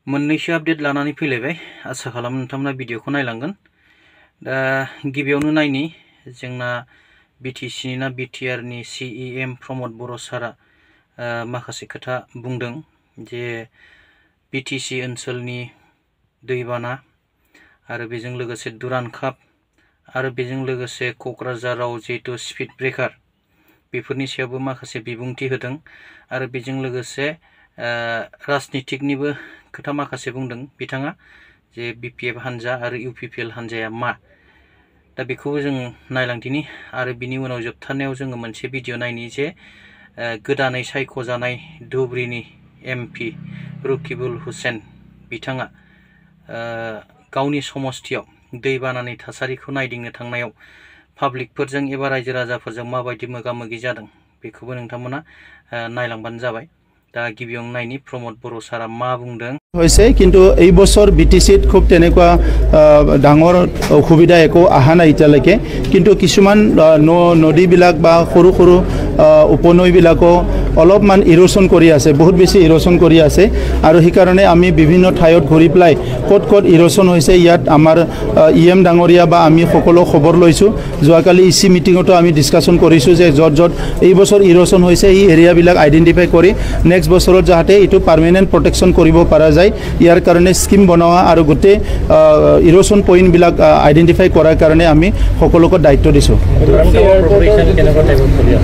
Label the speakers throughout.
Speaker 1: मोननैसो आपडेट लानानै फैलायबाय आसा खालामो नोंथांमोना भिडिअखौ नायलांगोन। दा गिबियावनो नायनि जोंना बिटिसि ना बिटिआर नि CEM प्रमद बर' सारा माखासे खोथा बुंदों जे बिटिसि ओनसोलनि दैबाना आरो बेजों लोगोसे दुरान काप आरो बेजों लोगोसे क'क्राझाराव जिहेतु स्पीड ब्रेकार बेफोरनि सायावबो माखासे बिबुंथि होदों आरो बेजों लोगोसे राजनितिकनिबो खोथा माखासे बुंदों बिथाङा जे BPF हानजा आरो UPPL हानजाया मा दा बेखौबो जों नायलांदिनि आरो बिनि उनाव जोबथारनायाव जोङो मोनसे भिडिअ नायनि जे गोदानै सायख'जानाय धुबुरीनि MP रकिबुल हुसेन बिथाङा गावनि समस्थियाव दैबानानि थासारिखौ नायदिंनो थांनायाव पाब्लिकफोरजों एबा रायजो राजाफोरजों माबायदि मोगा-मोगि जादों बेखौबो नोंथांमोना नायलांबानो जाबाय। दा गिबियावनो नायनि प्रमद बर' सारा मा बुंदों
Speaker 2: হৈছে কিন্তু এই বছৰ বিটিচিত খুব তেনেকুৱা ডাঙৰ অসুবিধা একো আহা নাই এতিয়ালৈকে কিন্তু কিছুমান নদীবিলাক বা সৰু সৰু উপনৈবিলাকো অলপমান ইৰোশন কৰি আছে বহুত বেছি ইৰোশন কৰি আছে আৰু সেই কাৰণে আমি বিভিন্ন ঠাইত ঘূৰি প্লাই ক'ত ক'ত ইৰোশন হৈছে ইয়াত আমাৰ EM ডাঙৰীয়া বা আমি সকলো খবৰ লৈছো যোৱাকালি EC মিটিঙতো আমি ডিসকাশন কৰিছো যে যত যত এই বছৰ ইৰোশন হৈছে এই এৰিয়াবিলাক আইডেন্টিফাই কৰি নেক্সট বছৰত যাতে এটো পাৰ্মানেন্ট প্ৰটেকচন কৰিব পৰা যায় ইয়াৰ কাৰণে স্কিম বনোৱা আৰু গোটে ইৰোশন পইণ্ট বিলাক আইডেন্টিফাই কৰাৰ কাৰণে আমি সকলোকে দায়িত্ব দিছো।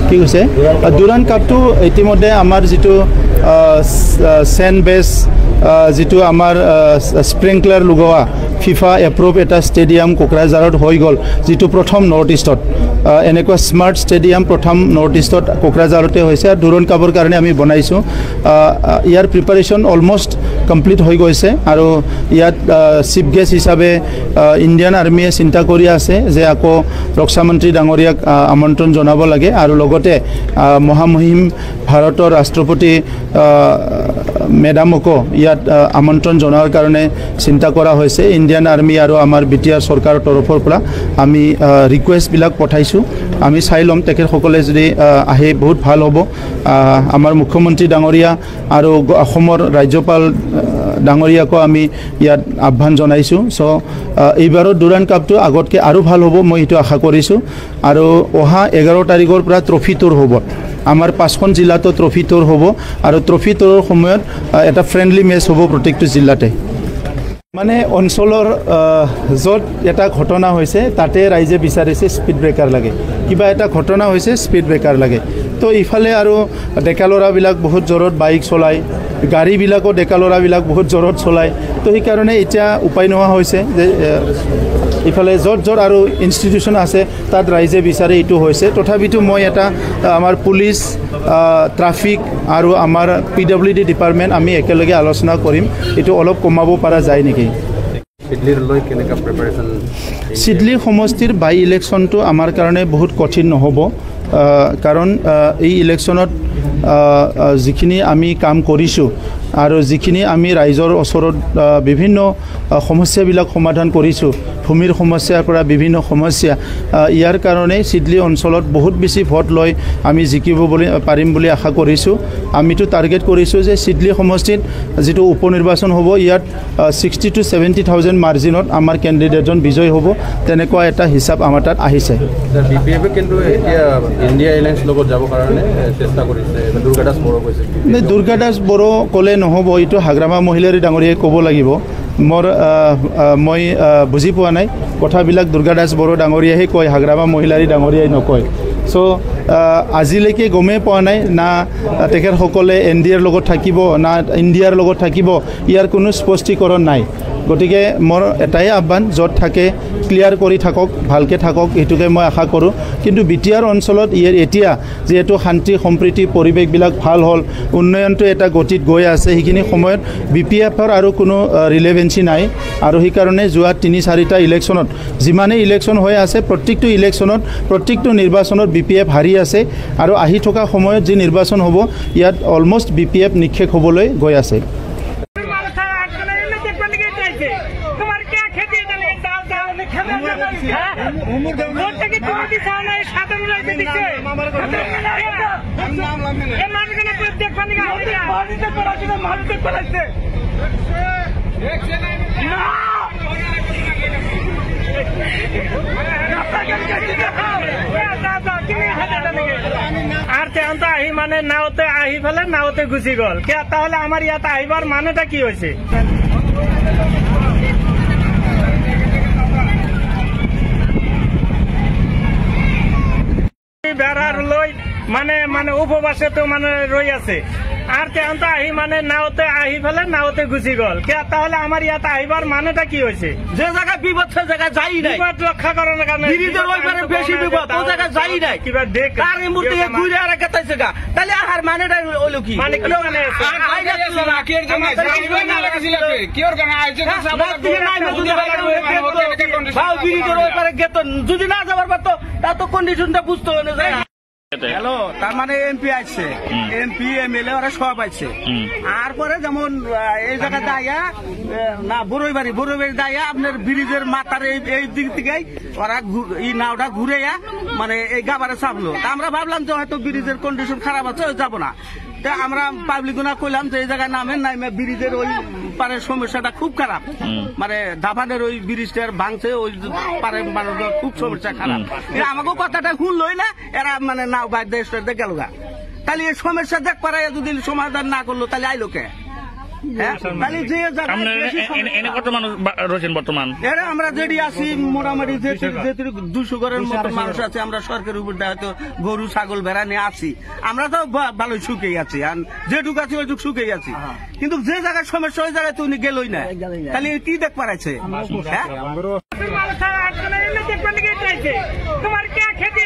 Speaker 2: কি কৈছে দুৰান কাপটো ইতিমধ্যে আমাৰ যেটো সেন্ড বেস যেটো আমাৰ স্প্ৰিংকলাৰ লগোৱা FIFA এপ্ৰুভ এটা ষ্টেডিয়াম কোকৰাঝাৰত হৈ গল যেটো প্ৰথম নৰ্থ ইষ্টত এনেকুৱা স্মাৰ্ট ষ্টেডিয়াম প্ৰথম নৰ্থ ইষ্টত কোকৰাঝাৰতে হৈছে আৰু দুৰান কাপৰ কাৰণে আমি বনাইছো ইয়াৰ প্ৰিপাৰেচন অলমোষ্ট কমপ্লিট হৈ গৈছে আৰু ইয়াত চিফ গেষ্ট হিচাপে ইণ্ডিয়ান আৰ্মিয়ে চিন্তা কৰি আছে যে আকৌ ৰক্ষা মন্ত্ৰী ডাঙৰীয়াক আমন্ত্ৰণ জনাব লাগে আৰু লগতে মহামহিম ভাৰতৰ ৰাষ্ট্ৰপতি মেডামকো ইয়াত আমন্ত্ৰণ জনোৱাৰ কাৰণে চিন্তা কৰা হৈছে ইণ্ডিয়ান আৰ্মি আৰু আমাৰ বিটিআৰ চৰকাৰৰ তৰফৰ পৰা আমি ৰিকুৱেষ্ট বিলাক পঠাইছো আমি চাই লম তেখেতসকলে যদি আহে বহুত ভাল হ'ব আমাৰ মুখ্যমন্ত্ৰী ডাঙৰীয়া আৰু অসমৰ ৰাজ্যপাল ডাঙৰীয়াকো আমি ইয়াত আহ্বান জনাইছো সো এইবাৰৰ দুৰান কাপটো আগতকে আৰু ভাল হ'ব মই এটো আশা কৰিছো আৰু অহা 11 তাৰিখৰ পৰা ট্ৰফি টুৰ হ'ব আমাৰ 5খন জিলাতো ট্ৰফি টুৰ হ'ব আৰু ট্ৰফি টুৰৰ সময়ত এটা ফ্ৰেন্ডলি মেচ হ'ব প্ৰত্যেকটো জিলাতে মানে অঞ্চলৰ যত এটা ঘটনা হৈছে তাতে ৰাইজে বিচাৰিছে স্পীড ব্ৰেকাৰ লাগে কিবা এটা ঘটনা হৈছে স্পীড ব্ৰেকাৰ লাগে তো ইফালে আৰু ডেকালৰাবিলাক বহুত জোৰত বাইক চলায় গাড়ীবিলাকো ডেকালৰাবিলাক বহুত জোৰত চলায় তো এই কাৰণে এতিয়া উপায় নোহোৱা হৈছে যে ইফালে যত যত আৰু ইনষ্টিটিউচন আছে তাত ৰাইজে বিচাৰে এটো হৈছে তথাপিতো মই এটা আমাৰ পুলিচ ট্ৰাফিক আৰু আমাৰ PWD ডিপাৰ্টমেন্ট আমি একেলগে আলোচনা কৰিম এটো অলপ কমাব পৰা যায় নেকি সিডলিৰ লৈ কেনেকা প্ৰিপাৰেচন সিডলি সমষ্টিৰ বাই ইলেকশ্যনটো আমাৰ কাৰণে বহুত কঠিন নহব কাৰণ এই ইলেকশ্যনত যিখিনি আমি কাম কৰিছো আৰু যিখিনি আমি ৰাইজৰ ওচৰত বিভিন্ন সমস্যাবিলাক সমাধান কৰিছো ভূমিৰ সমস্যাৰ পৰা বিভিন্ন সমস্যা ইয়াৰ কাৰণে সিডলি অঞ্চলত বহুত বেছি ভোট লৈ আমি জিকিব পাৰিম বুলি আশা কৰিছো আমিটো টাৰ্গেট কৰিছো যে সিডলি সমষ্টিত যেটো উপনিৰ্বাচন হ'ব ইয়াত 60 to 70,000 মাৰ্জিনত আমাৰ ক্যান্ডিডেটজন বিজয় হ'ব তেনেকুৱা এটা হিচাপ আমাৰ তাত আহিছে BPF কিন্তু এতিয়া ইণ্ডিয়া এলায়েন্স লগত যাব কাৰণে চেষ্টা কৰিছে দুৰ্গাদাস বড়ো কৈছে নে দুৰ্গাদাস বড়ো কলে নহব এটো হাগ্ৰামা মহিলাৰী ডাঙৰীয়ে ক'ব লাগিব মই বুজি পোৱা নাই কথাবিলাক দুৰ্গাদাস বড়ো ডাঙৰীয়াহে কয় হাগ্ৰামা মহিলাৰী ডাঙৰীয়াই নকয় সো আজিলৈকে গমে পোৱা নাই না তেখেতসকলে NDAৰ লগত থাকিব না ইণ্ডিয়াৰ লগত থাকিব ইয়াৰ কোনো স্পষ্টীকৰণ নাই গতিকে মোৰ এটাই আহ্বান যত থাকে ক্লিয়াৰ কৰি থাকক ভালকে থাকক এটুকে মই আশা কৰো কিন্তু বিটিআৰ অঞ্চলত এতিয়া যেহেতু শান্তি সম্প্ৰীতি পৰিৱেশবিলাক ভাল হ'ল উন্নয়নটো এটা গতিত গৈ আছে সেইখিনি সময়ত BPFৰ আৰু কোনো ৰিলেভেন্সি নাই আৰু সেই কাৰণে যোৱা 3-4টা ইলেকশ্যনত যিমানে ইলেকশ্যন হৈ আছে প্ৰত্যেকটো ইলেকশ্যনত প্ৰত্যেকটো নিৰ্বাচনত BPF হাৰি আছে আৰু আহি থকা সময়ত যি নিৰ্বাচন হ'ব ইয়াত অলমোষ্ট BPF নিক্ষেপ হ'বলৈ গৈ আছে
Speaker 3: এই মানুষগুলো প্রত্যেক পানি আর তেমন তো আহি মানে নাওতে আহি ফেলে নাওতে গুছি গল কে তাহলে আমার ইয়াতে আহিবার মানেটা কি হয়েছে? বেড়ার লই মানে মানে উপবাসে তো মানে রই আছে আর তেমন তো আহি মানে নাওতে আহি ফেলে নাওতে গুছি গল কে তাহলে আমার ইয়াতে আহিবার মানেটা কি হয়েছে?
Speaker 4: যে জায়গায় বিপদ সে জায়গায় যাই নাই,
Speaker 3: বিপদ রক্ষা করার কারণে
Speaker 4: ব্রিজের ওই পারে বেশি বিপদ ও জায়গায় যাই নাই,
Speaker 3: কিবা দেখ
Speaker 4: তার এই মুহূর্তে ঘুরে আর গেতাইছে গা, তাহলে আর মানেটা হলো কি?
Speaker 3: মানে কি মানে
Speaker 4: যদি না যাবার পারতো তা তো কন্ডিশনটা বুঝতে হবে না। হ্যালো, তার মানে এমপি আসছে, এমপি এমএলএ ওরা সব আসছে। আর পরে যেমন এই জায়গায় দাইয়া না বড়ইবাড়ি দাইয়া আপনার ব্রিজের মাথার এই দিক থেকে ওরা এই নাওটা ঘুরে মানে এই গাবারে চাপলো। তা আমরা ভাবলাম যে হয়তো ব্রিজের কন্ডিশন খারাপ আছে যাবো না। তা আমরা পাবলিক না কইলাম যে এই জায়গায় নামেন নামে ব্রিজের ওই পারের সমস্যাটা খুব খারাপ, মানে ধাপানের ওই ব্রিজটার ভাঙছে ওই পারের মানুষের খুব সমস্যা খারাপ। আমাকেও কথাটা শুনলই না, এরা মানে নাও বাইর দেশ গেল গা। তাহলে এই সমস্যা দেখ পারে যদি সমাধান না করলো তাহলে আইলো কে? আমরা যেটি আছি মোটামুটি 200 ঘরের মতো মানুষ আছে। আমরা সরকারের উপর হয়তো গরু ছাগল ভেড়া নিয়ে আছি, আমরা তো ভালোই সুখেই আছি, আর যেটুকু আছি ওইটুকু সুখেই আছি। কিন্তু যে জায়গায় সমস্যা ওই জায়গায় তো উনি গেলই না, তাহলে কি দেখ পারাইছে?
Speaker 3: তোমার কে খেতে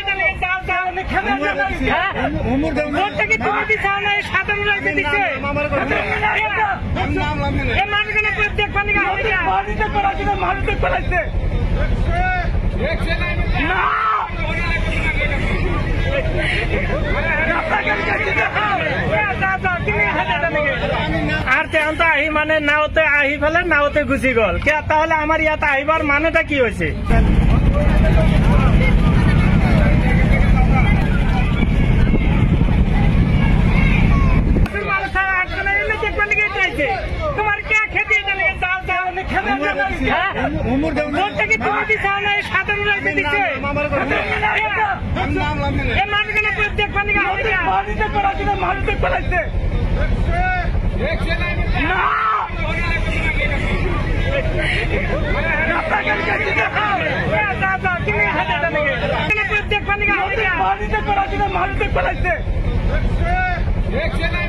Speaker 3: আর তেমন তো আহি মানে নাওতে আহি ফেলে নাওতে গুছি গল কে তাহলে আমার ইয়াতে আহিবার মানেটা কি হয়েছে? তোমার কে খেতে দেখবানি